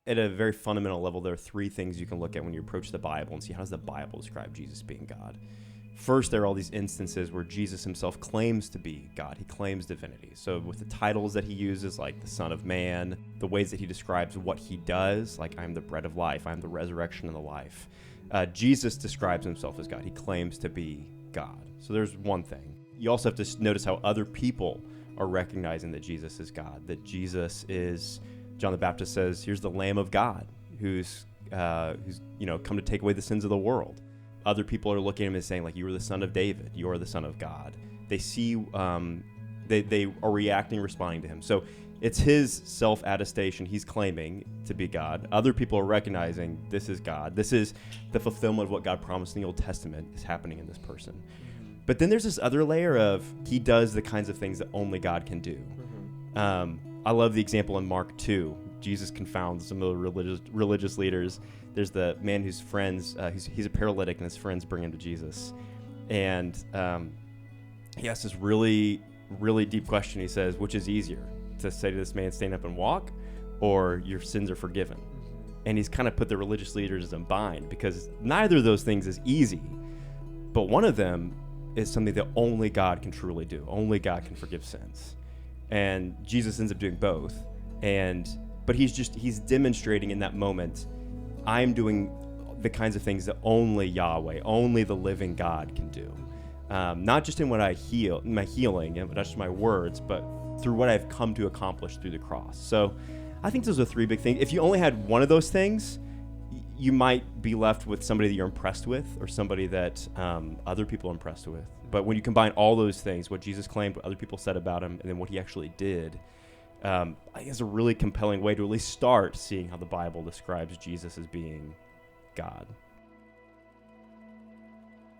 At a very fundamental level, there are three things you can look at when you approach the Bible and see how does the Bible describe Jesus being God. First, there are all these instances where Jesus himself claims to be God. He claims divinity. So with the titles that he uses, like the Son of Man, the ways that he describes what he does, like I'm the bread of life, I'm the resurrection and the life. Jesus describes himself as God. He claims to be God. So there's one thing. You also have to notice how other people are recognizing that Jesus is God, that Jesus is, John the Baptist says, here's the Lamb of God who's come to take away the sins of the world. Other people are looking at him and saying, like, you are the Son of David, you are the Son of God. They see, they are reacting, responding to him. So it's his self-attestation. He's claiming to be God. Other people are recognizing this is God. This is the fulfillment of what God promised in the Old Testament is happening in this person. But then there's this other layer of he does the kinds of things that only God can do. I love the example in Mark 2. Jesus confounds some of the religious leaders. There's the man whose friends, he's a paralytic, and his friends bring him to Jesus. And he asks this really, really deep question. He says, which is easier, to say to this man, stand up and walk, or your sins are forgiven? And he's kind of put the religious leaders in bind, because neither of those things is easy. But one of them is something that only God can truly do. Only God can forgive sins. And Jesus ends up doing both. But he's demonstrating in that moment, I'm doing the kinds of things that only Yahweh, only the living God can do. Not just in what I heal, in my healing, and not just my words, but through what I've come to accomplish through the cross. So I think those are three big things. If you only had one of those things, you might be left with somebody that you're impressed with, or somebody that other people are impressed with. But when you combine all those things, what Jesus claimed, what other people said about him, and then what he actually did, I think it's a really compelling way to at least start seeing how the Bible describes Jesus as being God.